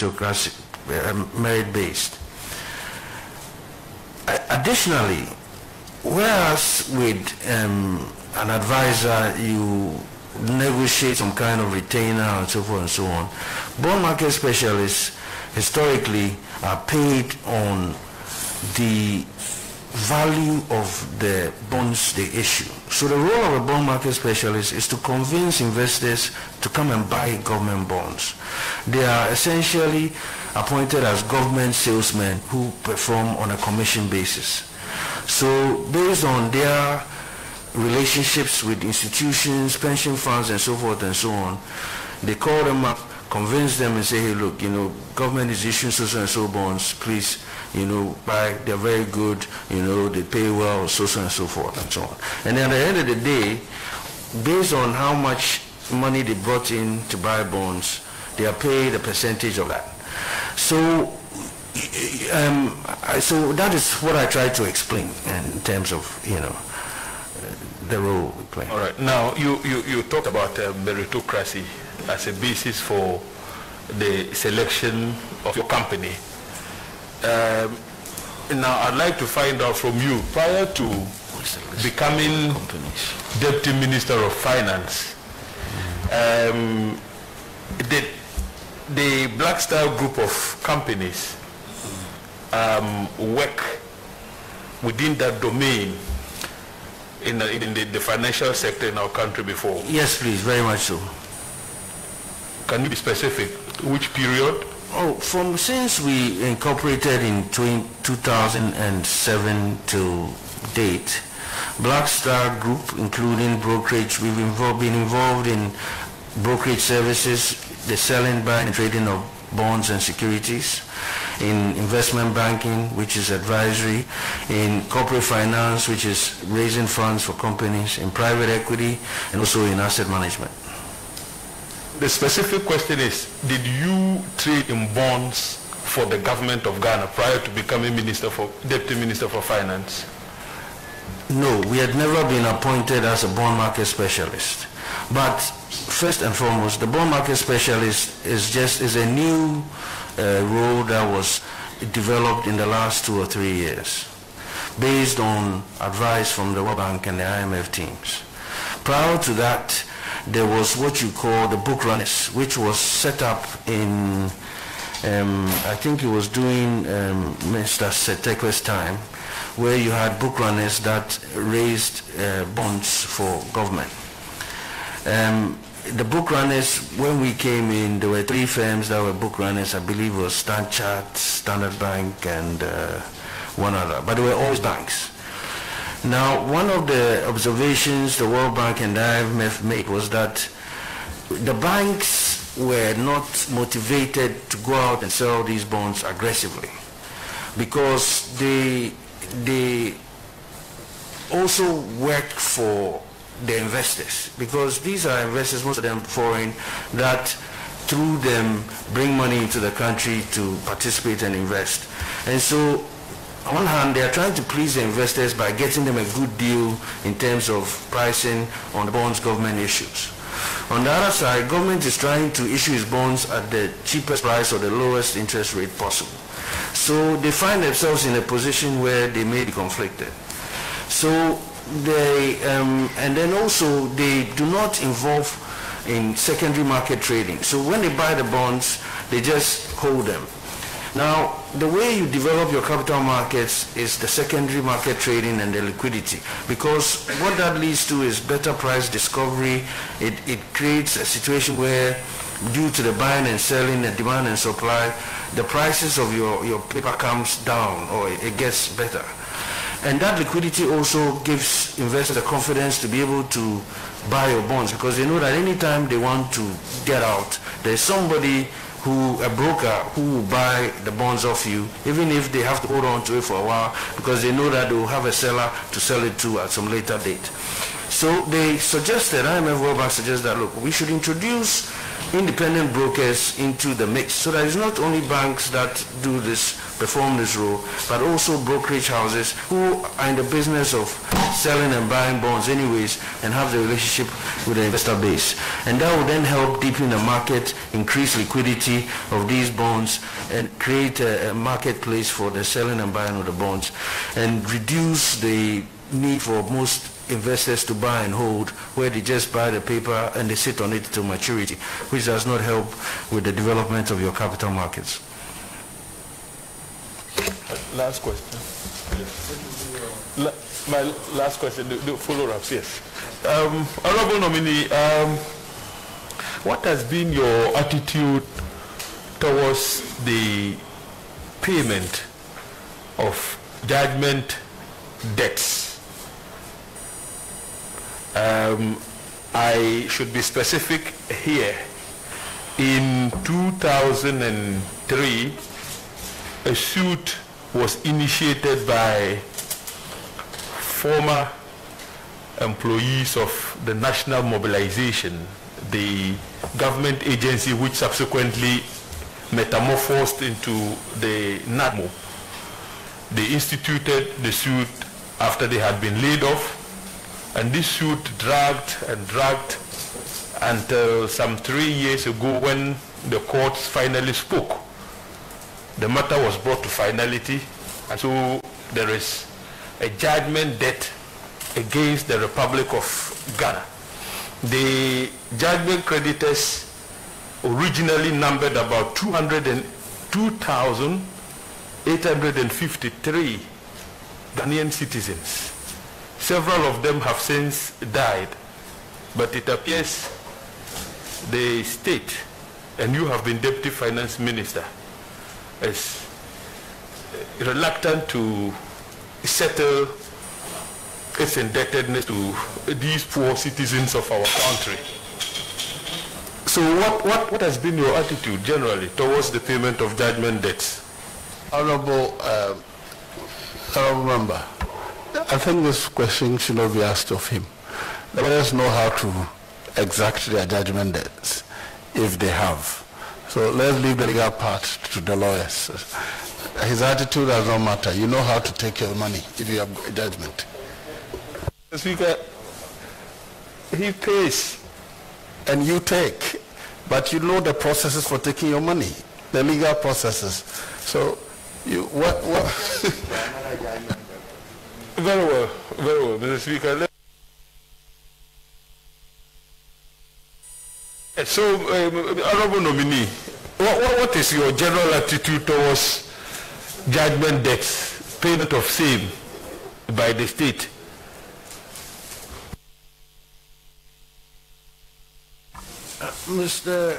meritocracy, merit-based. Additionally, whereas with an advisor you negotiate some kind of retainer and so forth and so on, bond market specialists historically are paid on the value of the bonds they issue. So the role of a bond market specialist is to convince investors to come and buy government bonds. They are essentially appointed as government salesmen who perform on a commission basis. So based on their relationships with institutions, pension funds and so forth and so on, they call them up, convince them and say, hey, look, government is issuing so and so bonds, please, buy, they're very good, they pay well, so and so forth and so on. And then at the end of the day, based on how much money they brought in to buy bonds, they are paid a percentage of that. So, so that is what I try to explain in terms of, the role we play. All right. Now, you talked about meritocracy as a basis for the selection of your company. Now, I'd like to find out from you, prior to becoming Deputy Minister of Finance, the Black Star group of companies work within that domain in the financial sector in our country before? Yes, please, very much so. Can you be specific? Which period? Oh, since we incorporated in 2007 to date, Black Star Group, including brokerage, we've been involved in brokerage services, the selling, buying, and trading of bonds and securities, in investment banking, which is advisory, in corporate finance, which is raising funds for companies, in private equity, and also in asset management. The specific question is, did you trade in bonds for the government of Ghana prior to becoming Deputy Minister for Finance? No, we had never been appointed as a bond market specialist. But first and foremost, the bond market specialist is a new role that was developed in the last 2 or 3 years, based on advice from the World Bank and the IMF teams. Prior to that, there was what you call the book runners, which was set up in, I think it was during Mr. Setekwe's time, where you had book runners that raised bonds for government. The book runners, when we came in, there were 3 firms that were book runners. I believe it was Standard, Standard Bank, and one other, but they were always banks. Now, one of the observations the World Bank and the IMF made was that the banks were not motivated to go out and sell these bonds aggressively, because they also work for the investors, because these are investors, most of them foreign, that through them bring money into the country to participate and invest. And so on one hand, they are trying to please the investors by getting them a good deal in terms of pricing on the bonds government issues. On the other side, government is trying to issue its bonds at the cheapest price or the lowest interest rate possible. So they find themselves in a position where they may be conflicted. So they, and then also they do not involve in secondary market trading. So when they buy the bonds, they just hold them. Now, the way you develop your capital markets is the secondary market trading and the liquidity, because what that leads to is better price discovery. It creates a situation where, due to the buying and selling and demand and supply, the prices of your paper comes down, or it gets better. And that liquidity also gives investors the confidence to be able to buy your bonds, because they know that anytime they want to get out, there's somebody a broker who will buy the bonds off you, even if they have to hold on to it for a while, because they know that they will have a seller to sell it to at some later date. So they suggested, IMF World Bank suggested that, look, we should introduce independent brokers into the mix. So that it's not only banks that do this, perform this role, but also brokerage houses who are in the business of selling and buying bonds anyways and have the relationship with the investor base. And that will then help deepen the market, increase liquidity of these bonds, and create a marketplace for the selling and buying of the bonds, and reduce the need for most investors to buy and hold, where they just buy the paper and they sit on it till maturity, which does not help with the development of your capital markets. Last question. My last question, the follow-ups, yes. Honorable nominee, what has been your attitude towards the payment of judgment debts? I should be specific here. In 2003, a suit was initiated by former employees of the National Mobilization, the government agency which subsequently metamorphosed into the NADMO. They instituted the suit after they had been laid off, and this suit dragged and dragged until some 3 years ago when the courts finally spoke. The matter was brought to finality, and so there is a judgment debt against the Republic of Ghana. The judgment creditors originally numbered about 202,853 Ghanaian citizens. Several of them have since died, but it appears the state, and you have been Deputy Finance Minister, is reluctant to settle its indebtedness to these poor citizens of our country. So what has been your attitude generally towards the payment of judgment debts? Honorable Member, I think this question should not be asked of him. Let us know how to exact their judgment debts, if they have. So let's leave the legal part to the lawyers. His attitude does not matter. You know how to take your money if you have a judgment. Speaker, he pays and you take, but you know the processes for taking your money, the legal processes. So you what? Very well, Mr. Speaker. So, Honorable Nominee, what is your general attitude towards judgment debts, payment of same by the state? Mr.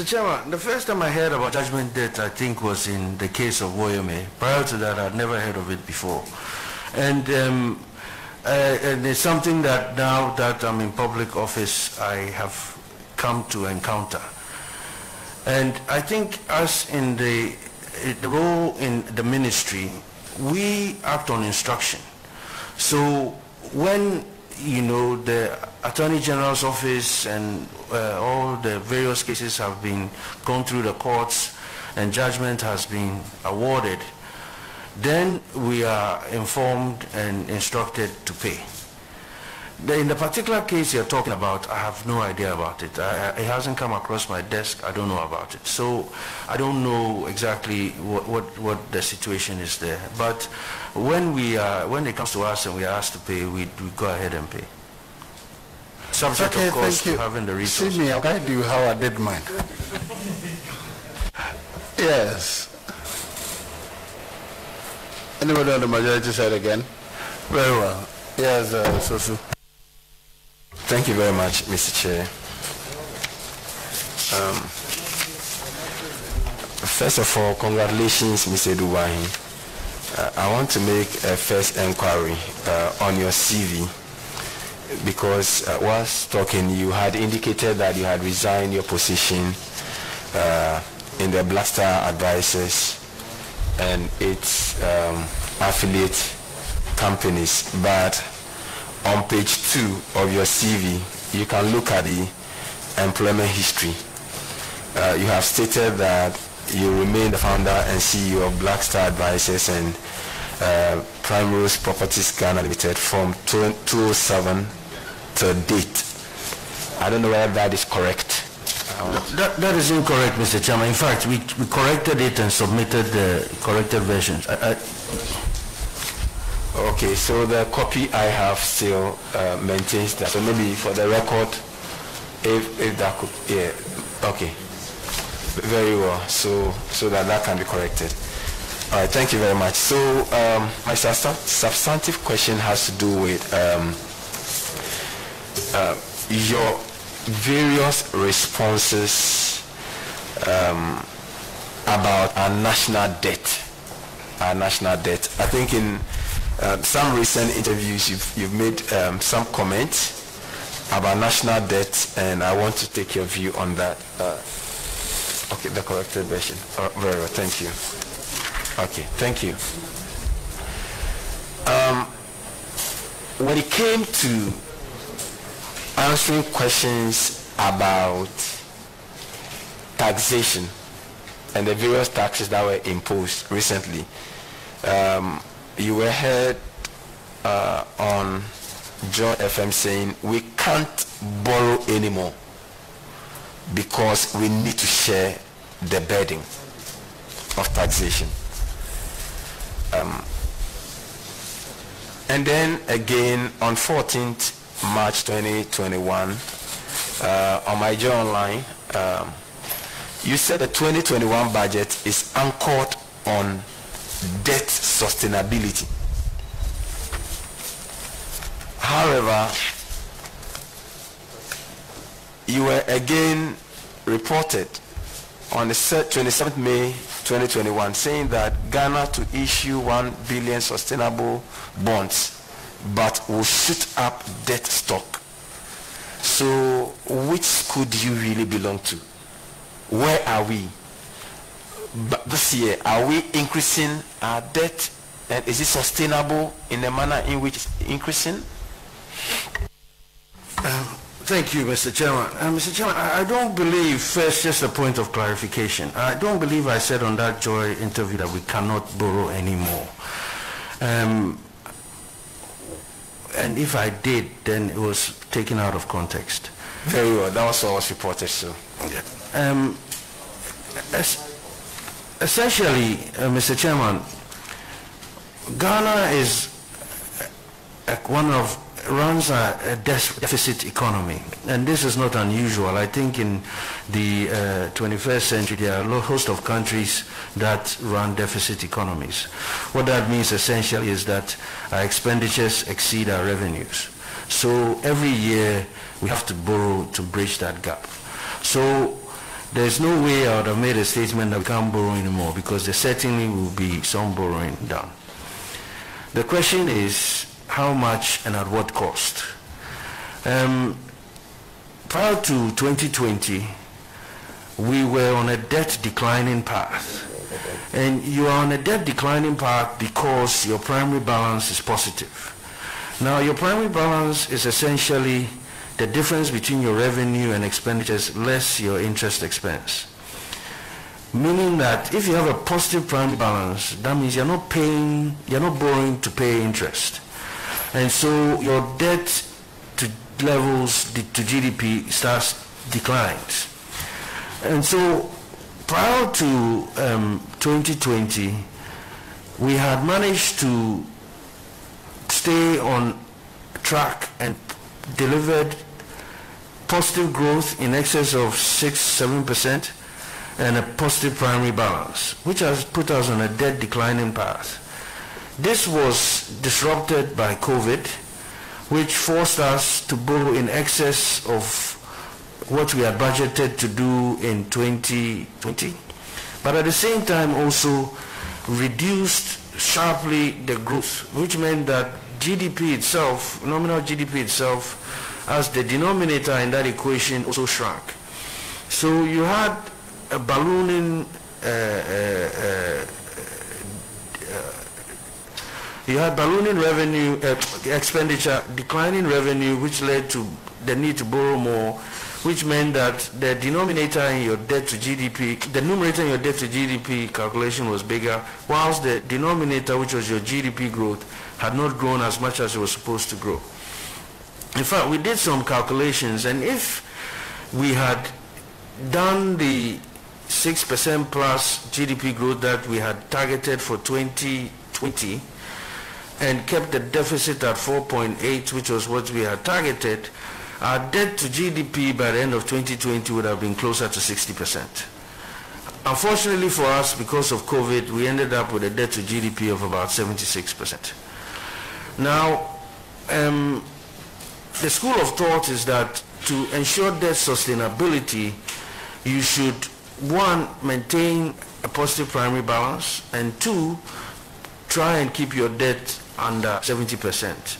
Chairman, the first time I heard about judgment debt, I think, was in the case of Boahen. Prior to that, I'd never heard of it before. And it's something that now that I'm in public office, I have come to encounter. And I think us in the role in the ministry, we act on instruction. So when, you know, the Attorney General's office and all the various cases have been gone through the courts and judgment has been awarded, then we are informed and instructed to pay. In the particular case you're talking about, I have no idea about it. It hasn't come across my desk. I don't know about it. So I don't know exactly what the situation is there. But when it comes to us and we are asked to pay, we go ahead and pay. Subject, of course, to having the resources. See me, I'll guide you how I did mine. Yes. Anybody on the majority side again? Very well. Yes, Sosu. Thank you very much, Mr. Chair. First of all, congratulations, Mr. Boahen. I want to make a first inquiry on your CV, because whilst talking, you had indicated that you had resigned your position in the Blaster Advisors and its affiliate companies, but on page 2 of your CV, you can look at it employment history. You have stated that you remain the founder and CEO of Black Star Advisors and Primrose Properties Ghana Limited from 2007 to date. I don't know whether that is correct. That is incorrect, Mr. Chairman. In fact, we corrected it and submitted the corrected versions. Okay, so the copy I have still maintains that. So maybe for the record, if that could, yeah, okay, very well. So that can be corrected. All right, thank you very much. So my substantive question has to do with your various responses about our national debt. I think in some recent interviews you've made some comments about national debt, and I want to take your view on that. Okay, the corrected version. Very well, thank you. Okay, thank you. When it came to answering questions about taxation and the various taxes that were imposed recently, you were heard on John FM saying we can't borrow anymore because we need to share the burden of taxation. And then again on 14th March 2021, on my Joe Online, you said the 2021 budget is anchored on debt sustainability. However, you were again reported on the 27th May 2021 saying that Ghana to issue 1 billion sustainable bonds but will shoot up debt stock. So which school do you really belong to? Where are we? But this year, are we increasing our debt, and is it sustainable in the manner in which it's increasing? Thank you, Mr. Chairman. Mr. Chairman, I don't believe, first, just a point of clarification. I don't believe I said on that Joy interview that we cannot borrow anymore. And if I did, then it was taken out of context. Very well. That was what was reported, so. Yeah. Essentially, Mr. Chairman, Ghana is runs a deficit economy, and this is not unusual. I think in the 21st century there are a host of countries that run deficit economies. What that means essentially is that our expenditures exceed our revenues. So every year we have to borrow to bridge that gap. So there's no way I would have made a statement that we can't borrow anymore, because there certainly will be some borrowing done. The question is how much and at what cost. Prior to 2020, we were on a debt declining path. And you are on a debt declining path because your primary balance is positive. Now, your primary balance is essentially the difference between your revenue and expenditures less your interest expense. Meaning that if you have a positive primary balance, that means you're not borrowing to pay interest. And so your debt to levels to GDP starts declines. And so prior to 2020, we had managed to stay on track and delivered positive growth in excess of 6-7% and a positive primary balance, which has put us on a debt declining path. This was disrupted by COVID, which forced us to borrow in excess of what we had budgeted to do in 2020, but at the same time also reduced sharply the growth, which meant that GDP itself, nominal GDP itself, as the denominator in that equation also shrank. So you had a ballooning revenue, expenditure, declining revenue, which led to the need to borrow more, which meant that the denominator in your debt to GDP, the numerator in your debt to GDP calculation was bigger, whilst the denominator, which was your GDP growth, had not grown as much as it was supposed to grow. In fact, we did some calculations, and if we had done the 6% plus GDP growth that we had targeted for 2020 and kept the deficit at 4.8, which was what we had targeted, our debt to GDP by the end of 2020 would have been closer to 60%. Unfortunately for us, because of COVID, we ended up with a debt to GDP of about 76%. Now, the school of thought is that to ensure debt sustainability, you should, one, maintain a positive primary balance, and two, try and keep your debt under 70%.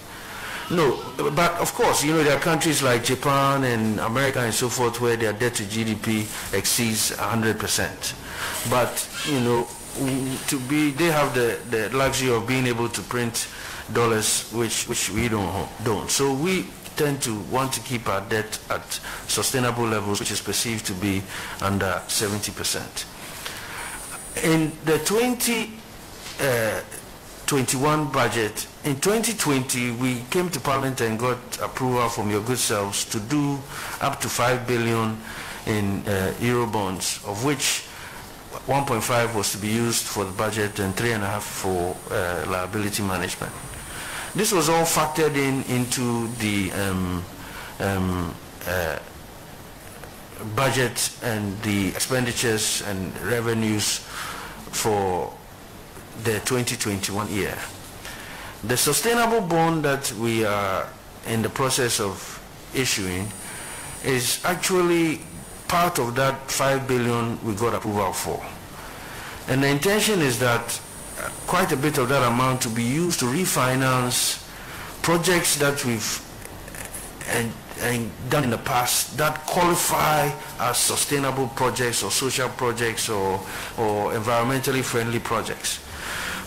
No, but of course, you know, there are countries like Japan and America and so forth where their debt to GDP exceeds 100%. But, you know, they have the luxury of being able to print dollars, which we don't. So we tend to want to keep our debt at sustainable levels, which is perceived to be under 70%. In the 2021 budget, in 2020, we came to Parliament and got approval from your good selves to do up to 5 billion in euro bonds, of which 1.5 was to be used for the budget and 3.5 for liability management. This was all factored into the budget and the expenditures and revenues for the 2021 year. The sustainable bond that we are in the process of issuing is actually part of that 5 billion we got approval for. And the intention is that quite a bit of that amount to be used to refinance projects that we've done in the past that qualify as sustainable projects or social projects or environmentally friendly projects,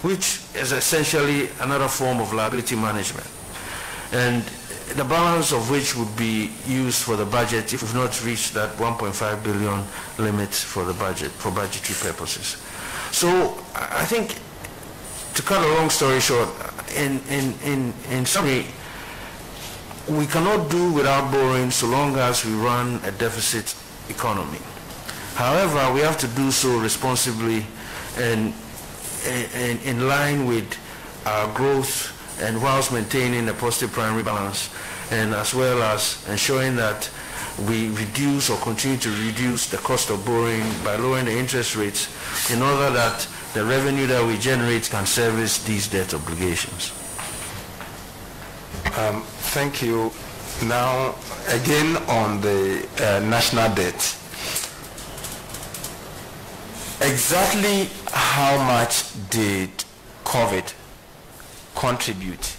which is essentially another form of liability management, and the balance of which would be used for the budget if we've not reached that 1.5 billion limit for the budget, for budgetary purposes. So I think, to cut a long story short, in summary, we cannot do without borrowing so long as we run a deficit economy. However, we have to do so responsibly and in line with our growth, and whilst maintaining a positive primary balance, and as well as ensuring that we reduce or continue to reduce the cost of borrowing by lowering the interest rates in order that the revenue that we generate can service these debt obligations. Thank you. Now, again on the national debt. Exactly how much did COVID contribute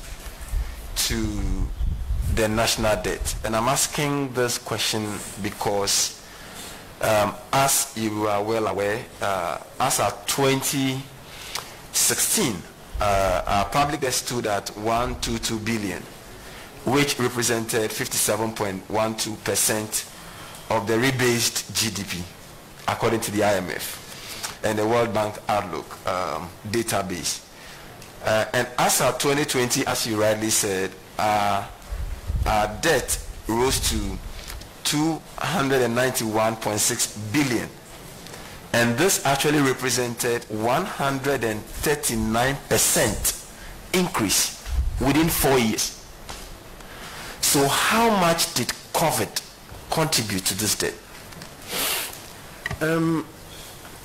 to the national debt? And I'm asking this question because, as you are well aware, as of 2016, our public debt stood at 122 billion, which represented 57.12% of the rebased GDP, according to the IMF and the World Bank Outlook database. And as of 2020, as you rightly said, our debt rose to 291.6 billion. And this actually represented 139% increase within 4 years. So how much did COVID contribute to this debt?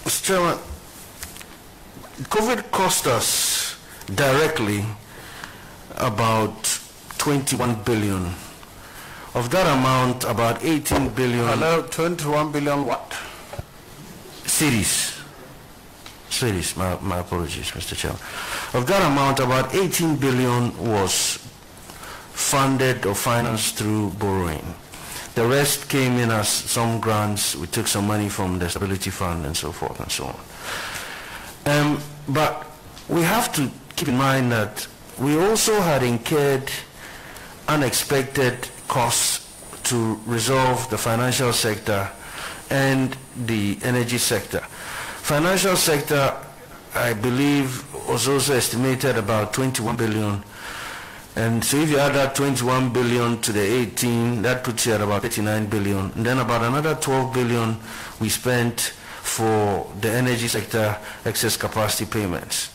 Mr. Chairman, COVID cost us directly about 21 billion. Of that amount, about 18 billion. Hello, 21 billion what? Cities, my apologies, Mr. Chairman. Of that amount, about 18 billion was funded or financed through borrowing. The rest came in as some grants. We took some money from the Stability Fund and so forth and so on. But we have to keep in mind that we also had incurred unexpected costs to resolve the financial sector and the energy sector. Financial sector, I believe, was also estimated about 21 billion. And so if you add that 21 billion to the 18, that puts you at about 39 billion. And then about another 12 billion we spent for the energy sector excess capacity payments.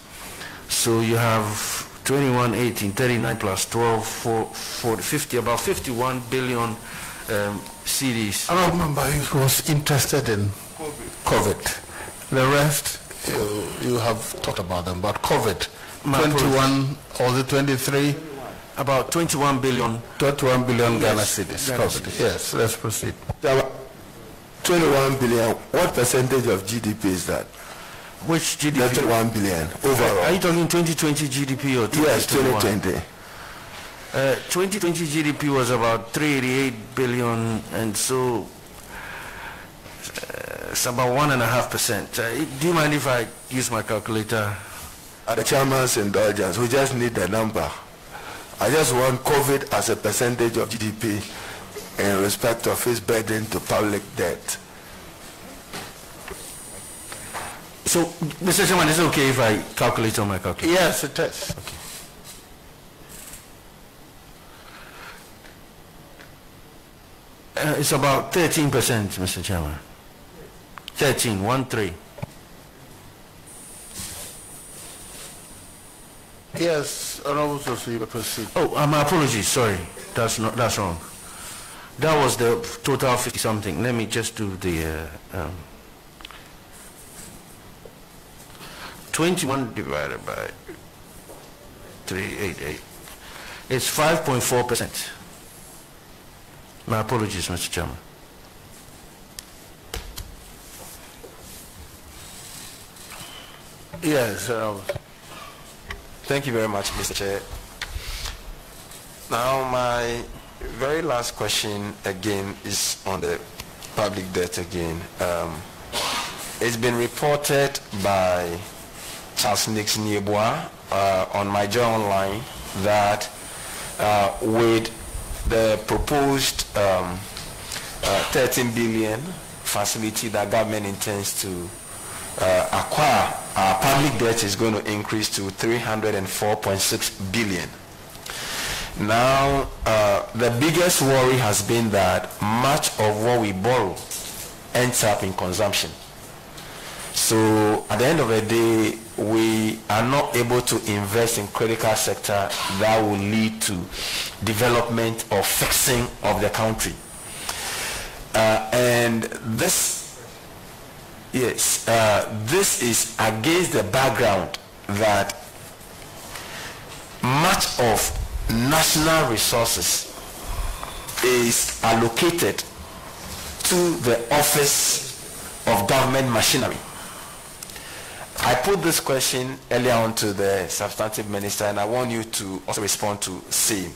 So you have 21, 18, 39 plus 12, 40, 50, about 51 billion cedis. I remember he was interested in COVID. The rest, you have talked about them, but COVID, 21, or the 23? About 21 billion. 21 billion Ghana cedis. COVID. Yes, let's proceed. 21 billion, what percentage of GDP is that? Which GDP? 21 billion overall. Are you talking 2020 GDP or 2021? Yes, 2020. 2020 GDP was about 388 billion, and so it's about 1.5%. Do you mind if I use my calculator? At the chairman's indulgence, we just need the number. I just want COVID as a percentage of GDP in respect of its burden to public debt. So, Mr. Chairman, is it okay if I calculate on my calculator? Yes, it is. Okay. It's about 13%, Mr. Chairman. 13. Yes, Honorable Sophie, you proceed. Oh, my apologies. Sorry, that's wrong. That was the total 50 something. Let me just do the 21 divided by 388. It's 5.4%. My apologies, Mr. Chairman. Yes, Thank you very much, Mr. Chair. Now, my very last question again is on the public debt again. It's been reported by Charles Nixon Yeboah on my journal online that with the proposed 13 billion facility that government intends to acquire, our public debt is going to increase to 304.6 billion. Now, the biggest worry has been that much of what we borrow ends up in consumption. So at the end of the day, we are not able to invest in critical sector that will lead to development or fixing of the country. And this is against the background that much of national resources is allocated to the office of government machinery. I put this question earlier on to the substantive minister, and I want you to also respond to same.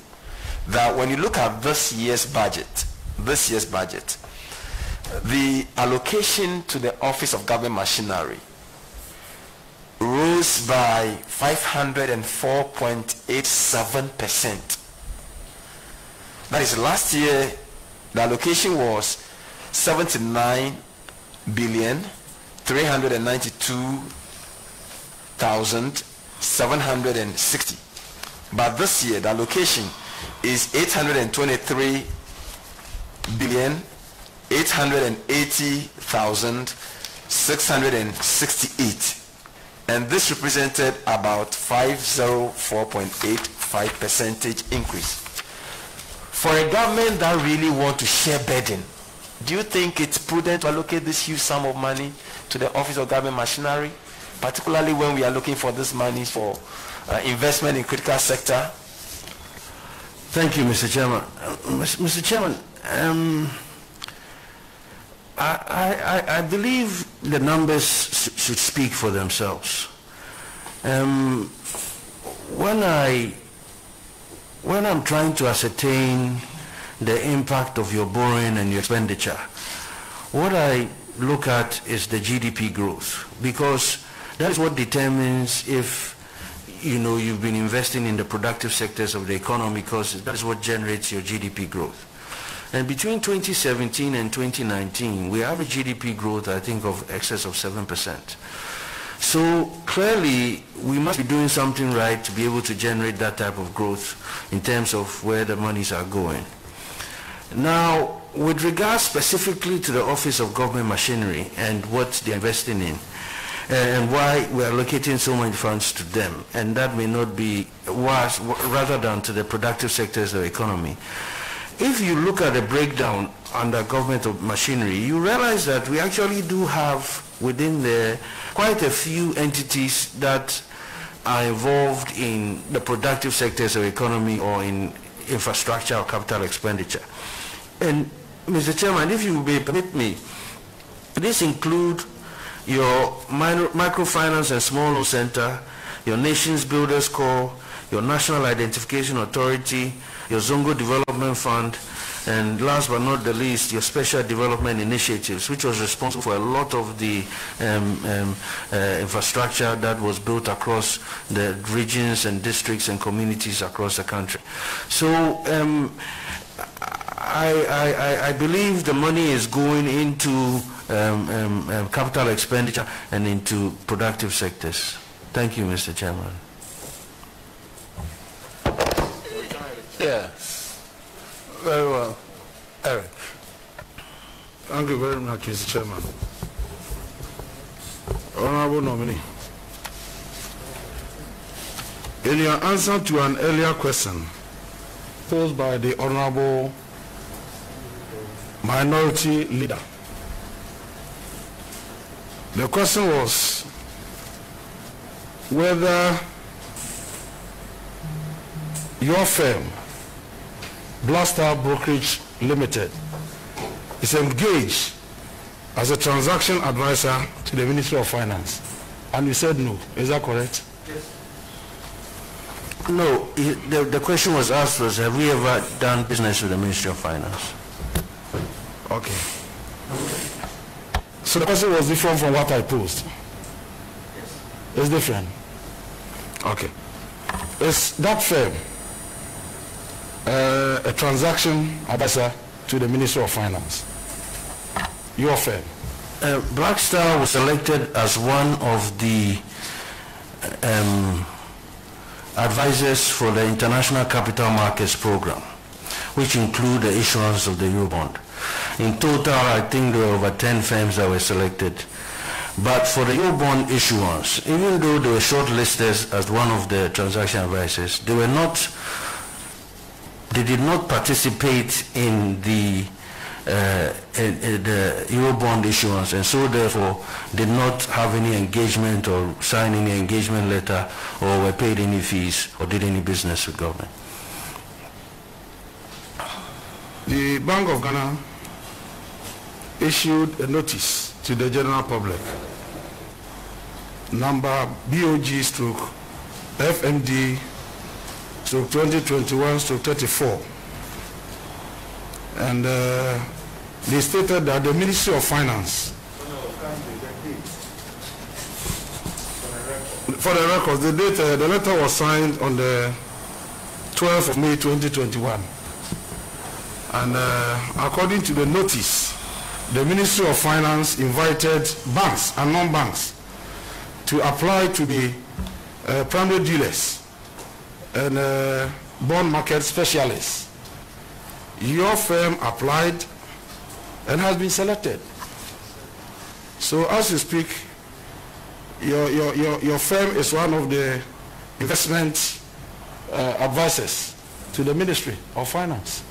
That when you look at this year's budget, the allocation to the office of government machinery rose by 504.87%. That is, last year the allocation was 79,392,760. But this year the allocation is 823,880,668. And this represented about 504.85% increase. For a government that really wants to share burden, do you think it's prudent to allocate this huge sum of money to the Office of Government Machinery, particularly when we are looking for this money for investment in critical sector? Thank you, Mr. Chairman. Mr. Chairman, I believe the numbers should speak for themselves. When I'm trying to ascertain the impact of your borrowing and your expenditure, what I look at is the GDP growth, because that is what determines if you've been investing in the productive sectors of the economy, because that is what generates your GDP growth. And between 2017 and 2019, we have a GDP growth, I think, of excess of 7%. So clearly, we must be doing something right to be able to generate that type of growth in terms of where the monies are going. Now, with regard specifically to the Office of Government Machinery and what they're investing in, and why we're allocating so many funds to them, and that may not be worse, rather than to the productive sectors of the economy. If you look at the breakdown under government of machinery, you realize that we actually do have within there quite a few entities that are involved in the productive sectors of the economy or in infrastructure or capital expenditure. And Mr. Chairman, if you may permit me, this include your microfinance and small loan center, your Nations Builders Corps, your National Identification Authority, your Zongo Development Fund, and last but not the least, your Special Development Initiatives, which was responsible for a lot of the infrastructure that was built across the regions and districts and communities across the country. So I believe the money is going into capital expenditure and into productive sectors. Thank you, Mr. Chairman. Yes. Very well. Eric. Thank you very much, Mr. Chairman. Honorable nominee, in your answer to an earlier question posed by the Honorable Minority Leader, the question was whether your firm, Blaster Brokerage Limited, is engaged as a transaction advisor to the Ministry of Finance. And you said no. Is that correct? Yes. No. The question was asked was, have we ever done business with the Ministry of Finance? Okay. So the question was different from what I posed? Yes. It's different? Okay. Is that firm a transaction advisor to the Ministry of Finance? Your firm? Blackstar was selected as one of the advisors for the International Capital Markets Program, which include the issuance of the Eurobond. In total, I think there were over 10 firms that were selected. But for the Eurobond issuance, even though they were shortlisted as one of the transaction advisors, they did not participate in the Eurobond issuance, and so therefore did not have any engagement or sign any engagement letter or were paid any fees or did any business with government. The Bank of Ghana issued a notice to the general public, number BOG/FMD/2021/34, and they stated that the Ministry of Finance, for the records, the letter was signed on the 12th of May 2021, and according to the notice, the Ministry of Finance invited banks and non-banks to apply to be primary dealers and bond market specialists. Your firm applied and has been selected. So as you speak, your firm is one of the investment advisors to the Ministry of Finance.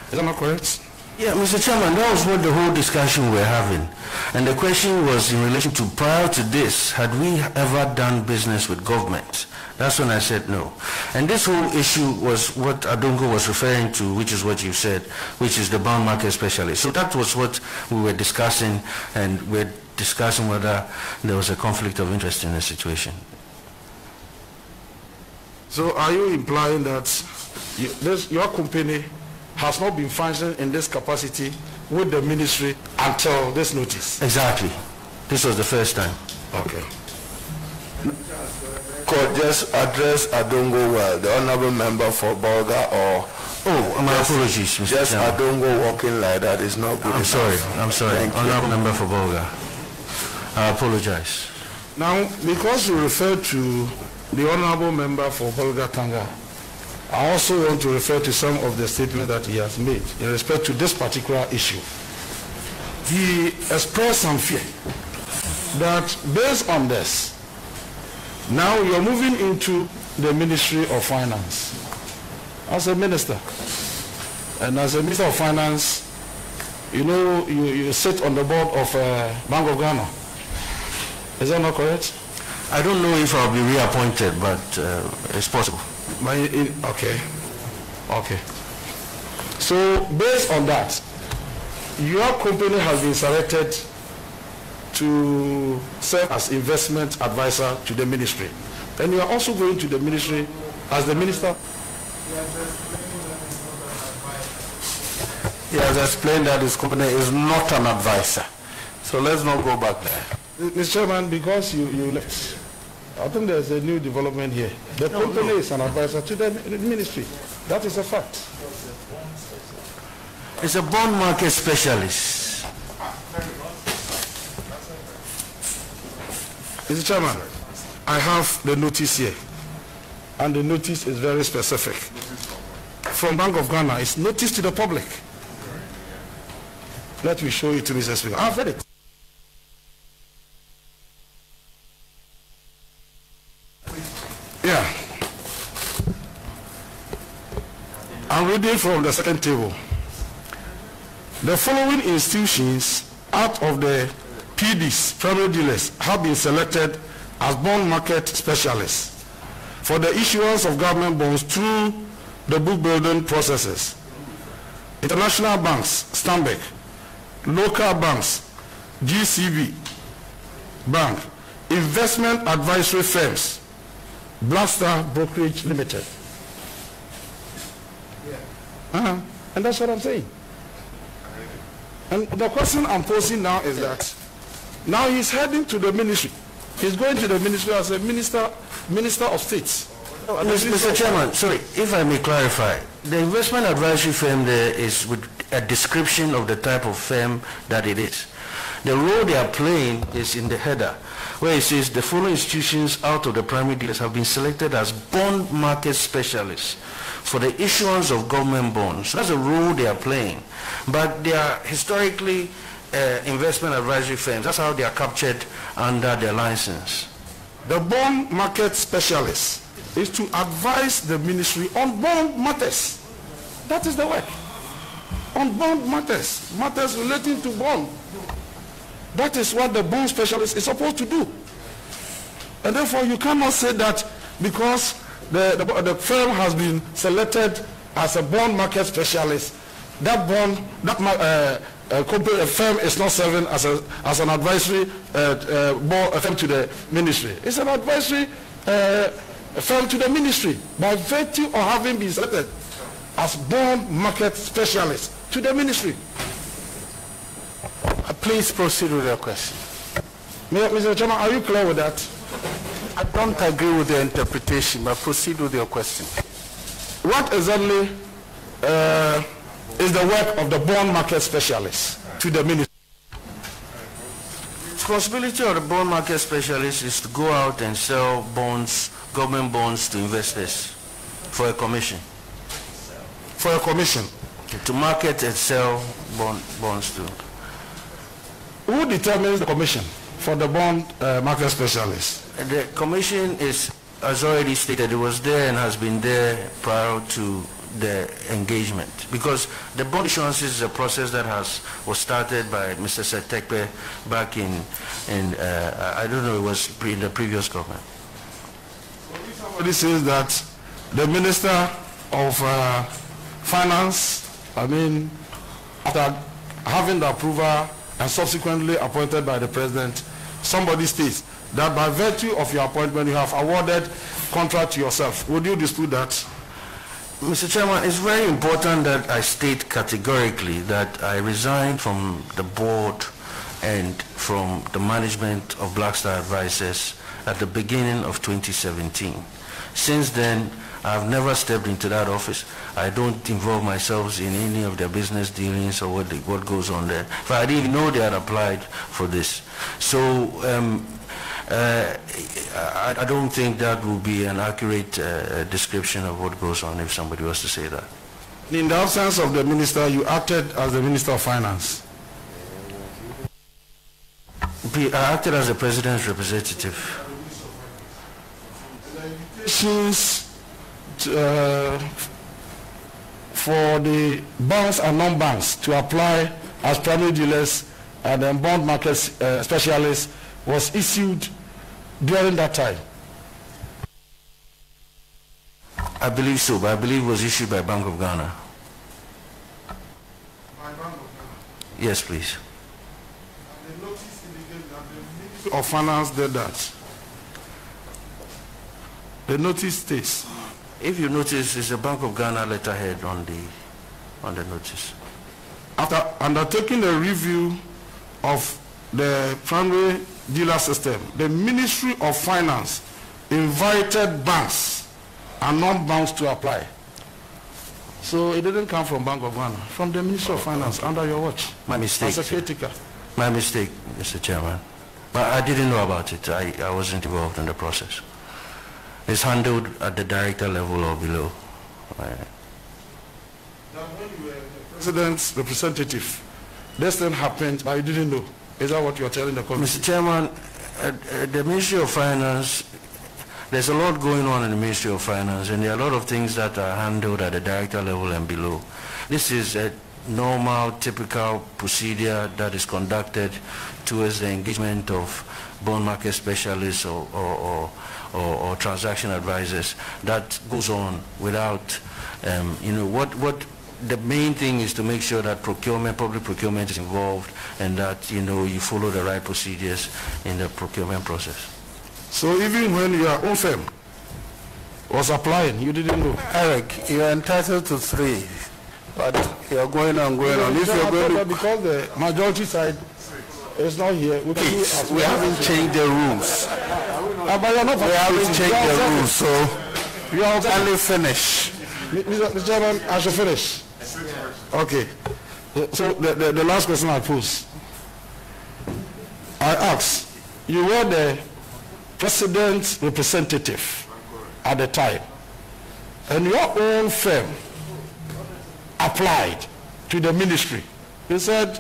Is that not correct? Yeah, Mr. Chairman, that was what the whole discussion we're having. And the question was in relation to, prior to this, had we ever done business with government? That's when I said no. And this whole issue was what Adongo was referring to, which is what you said, which is the bond market specialist. So that was what we were discussing, and we're discussing whether there was a conflict of interest in the situation. So are you implying that your company has not been functioning in this capacity with the ministry until this notice? Exactly. This was the first time. Okay. Could just address Adongo well, the honorable member for Bolga, or my apologies, Mr. just Chairman. Adongo walking like that is not good. I'm sorry. Honorable member for Bolga. I apologize. Now, because you referred to the honorable member for Bolga Tanga, I also want to refer to some of the statements that he has made in respect to this particular issue. He expressed some fear that based on this, now you're moving into the Ministry of Finance. As a minister, and as a Minister of Finance, you know, you sit on the board of Bank of Ghana. Is that not correct? I don't know if I'll be reappointed, but it's possible. Okay. So based on that, your company has been selected to serve as investment advisor to the ministry. And you are also going to the ministry as the minister. He has explained that his company is not an advisor. So let's not go back there. Mr. Chairman, because you left, I think there's a new development here. The company is an advisor to the ministry. That is a fact. It's a bond market specialist. Mr. Chairman, I have the notice here, and the notice is very specific. From Bank of Ghana, it's notice to the public. Let me show it to Mr. Speaker. I've read it. Yeah. I'm reading from the second table. The following institutions out of the PDs, primary dealers, have been selected as bond market specialists for the issuance of government bonds through the book building processes. International banks, Stanbic, local banks, GCB Bank, investment advisory firms, Blackstar Brokerage Limited. And that's what I'm saying. And the question I'm posing now is that now he's heading to the ministry. He's going to the ministry as a minister of states. Mr. Chairman, sorry, if I may clarify, the investment advisory firm there is with a description of the type of firm that it is. The role they are playing is in the header, where it says the following institutions out of the primary dealers have been selected as bond market specialists for the issuance of government bonds. That's the role they are playing. But they are historically investment advisory firms. That's how they are captured under their license. The bond market specialist is to advise the ministry on bond matters. That is the work. On bond matters, matters relating to bond. That is what the bond specialist is supposed to do. And therefore you cannot say that because the firm has been selected as a bond market specialist, that firm is not serving as an advisory firm to the ministry. It's an advisory firm to the ministry by virtue of having been selected as bond market specialist to the ministry. Please proceed with your question. Mr. Chairman, are you clear with that? I don't agree with the interpretation, but proceed with your question. What exactly is the work of the bond market specialist to the ministry? The responsibility of the bond market specialist is to go out and sell bonds, government bonds to investors for a commission. For a commission? To market and sell bonds to. Who determines the commission for the bond market specialist? The commission is, as already stated, it was there and has been there prior to the engagement, because the bond issuance is a process that was started by Mr. Setekpe back in I don't know, it was in the previous government. Somebody says that the Minister of Finance, after having the approval and subsequently appointed by the President, somebody states that by virtue of your appointment you have awarded contract to yourself. Would you dispute that? Mr. Chairman, it's very important that I state categorically that I resigned from the board and from the management of Blackstar Advisors at the beginning of 2017. Since then, I've never stepped into that office. I don't involve myself in any of their business dealings or what goes on there. But I didn't even know they had applied for this. So I don't think that will be an accurate description of what goes on if somebody was to say that. In the absence of the minister, you acted as the Minister of Finance. I acted as the president's representative. Invitations for the banks and non-banks to apply as primary dealers and bond market specialists was issued during that time. I believe so, but I believe it was issued by Bank of Ghana. By Bank of Ghana? Yes, please. And the notice indicates that the Ministry of Finance did that. The notice states. If you notice, it's a Bank of Ghana letterhead on the notice. After undertaking a review of the primary dealer system, the Ministry of Finance invited banks and non-banks to apply. So it didn't come from Bank of Ghana, from the Ministry of Finance under your watch. My mistake. As a caretaker. My mistake, Mr. Chairman. But I didn't know about it. I wasn't involved in the process. It's handled at the director level or below. Now, when you were the president's representative, this thing happened, but you didn't know. Is that what you're telling the committee? Mr. Chairman, the Ministry of Finance, there's a lot going on in the Ministry of Finance, and there are a lot of things that are handled at the director level and below. This is a normal, typical procedure that is conducted towards the engagement of bond market specialists or transaction advisors. That goes on without, what the main thing is to make sure that public procurement is involved, and that, you follow the right procedures in the procurement process. So even when your own firm was applying, you didn't know? Eric, you're entitled to 3, but you're going on. If you're going to... Because the majority side is not here, we haven't changed the rules. But you're not. We haven't changed the rules, so you are only finish. Mr. Chairman, I should finish. Okay. So the last question I pose, I ask, you were the president's representative at the time, and your own firm applied to the ministry. You said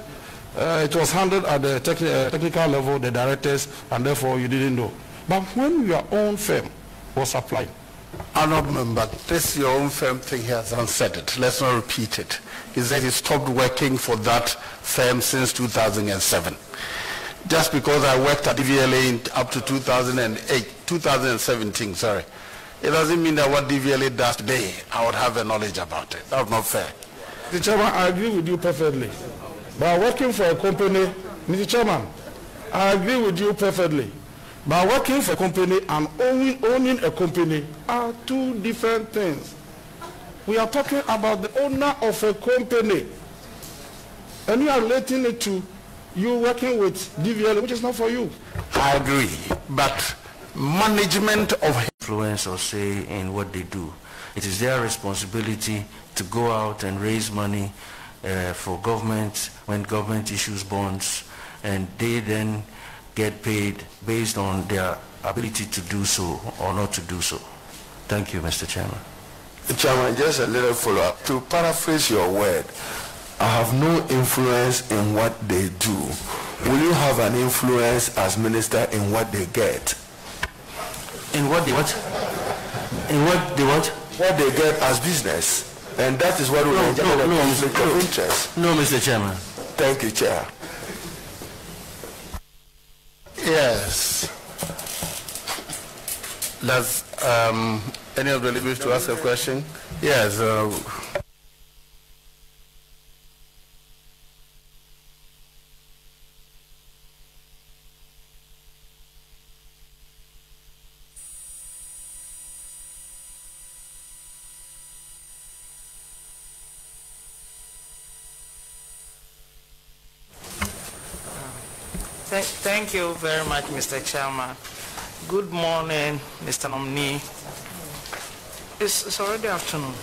it was handled at the technical level, the directors, and therefore you didn't know. But when your own firm was applying, I'm not remember. This your own firm thing. He has unsaid it. Let's not repeat it. He said he stopped working for that firm since 2007. Just because I worked at DVLA up to 2017, sorry. It doesn't mean that what DVLA does today, I would have a knowledge about it. That's not fair. Mr. Chairman, I agree with you perfectly. By working for a company, Mr. Chairman, I agree with you perfectly. But working for a company and owning a company are two different things. We are talking about the owner of a company, and you are relating it to you working with DVL, which is not for you. I agree, but management of influence or say in what they do, it is their responsibility to go out and raise money for government when government issues bonds, and they then get paid based on their ability to do so or not to do so. Thank you, Mr. Chairman. Chairman, just a little follow-up. To paraphrase your word, I have no influence in what they do. Will you have an influence as minister in what they get? In what they what? In what they what? What they get as business. And that is what will enjoy the conflict of interest. No, Mr. Chairman. Thank you, Chair. Yes. Does any of the leaders to ask a question? Yes. Thank you very much, Mr. Chairman. Good morning, Mr. Nominee. It's already afternoon.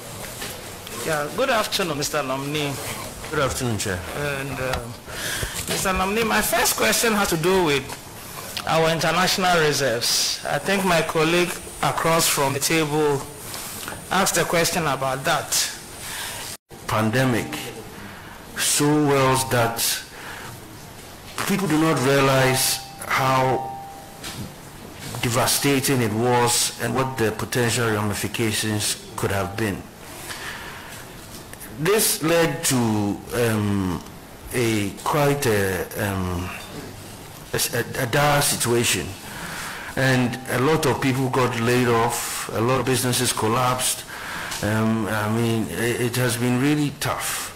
Yeah, good afternoon, Mr. Nominee. Good afternoon, Chair. And Mr. Nominee, my first question has to do with our international reserves. I think my colleague across from the table asked a question about that. Pandemic so well that people do not realize how devastating it was and what the potential ramifications could have been. This led to quite a dire situation, and a lot of people got laid off, a lot of businesses collapsed. I mean, it has been really tough.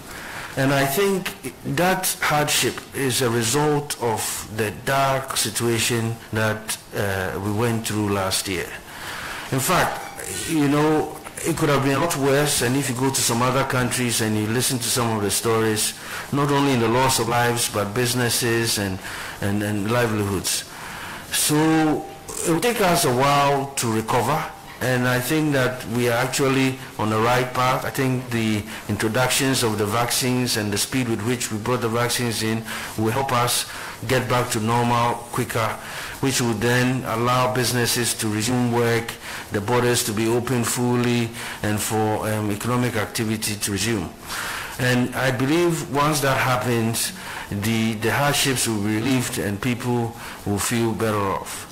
And I think that hardship is a result of the dark situation that we went through last year. In fact, you know, it could have been a lot worse, and if you go to some other countries and you listen to some of the stories, not only in the loss of lives, but businesses and livelihoods. So it will take us a while to recover. And I think that we are actually on the right path. I think the introductions of the vaccines and the speed with which we brought the vaccines in will help us get back to normal quicker, which will then allow businesses to resume work, the borders to be open fully, and for economic activity to resume. And I believe once that happens, the hardships will be relieved and people will feel better off.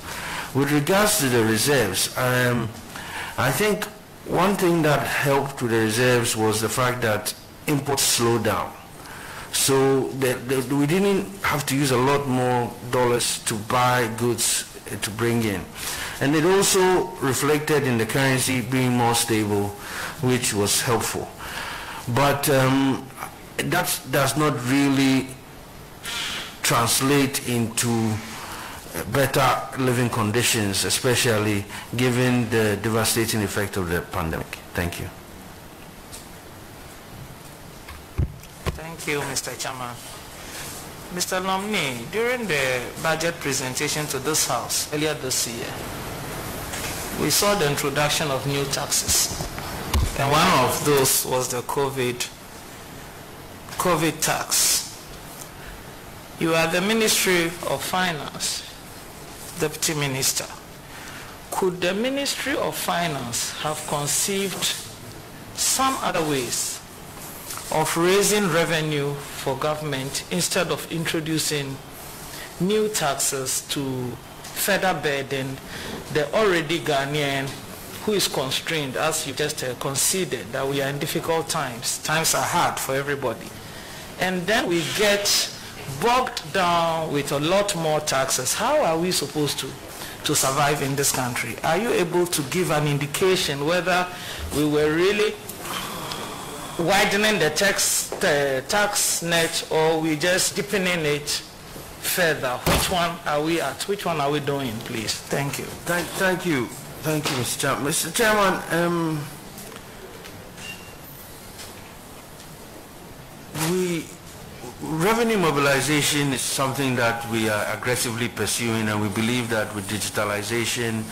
With regards to the reserves, I think one thing that helped with the reserves was the fact that imports slowed down. So we didn't have to use a lot more dollars to buy goods to bring in. And it also reflected in the currency being more stable, which was helpful. But that does not really translate into better living conditions, especially given the devastating effect of the pandemic. Thank you. Thank you, Mr. Chairman. Mr. Nominee, during the budget presentation to this House earlier this year, we saw the introduction of new taxes. And one of those was the COVID tax. You are the Ministry of Finance, Deputy Minister. Could the Ministry of Finance have conceived some other ways of raising revenue for government instead of introducing new taxes to further burden the already Ghanaian who is constrained, as you just conceded, that we are in difficult times. Times are hard for everybody. And then we get bogged down with a lot more taxes. How are we supposed to survive in this country? Are you able to give an indication whether we were really widening the tax net, or we just deepening it further? Which one are we at? Which one are we doing, please? Thank you. Thank you, Mr. Chairman. Mr. Chairman, revenue mobilization is something that we are aggressively pursuing, and we believe that with digitalization,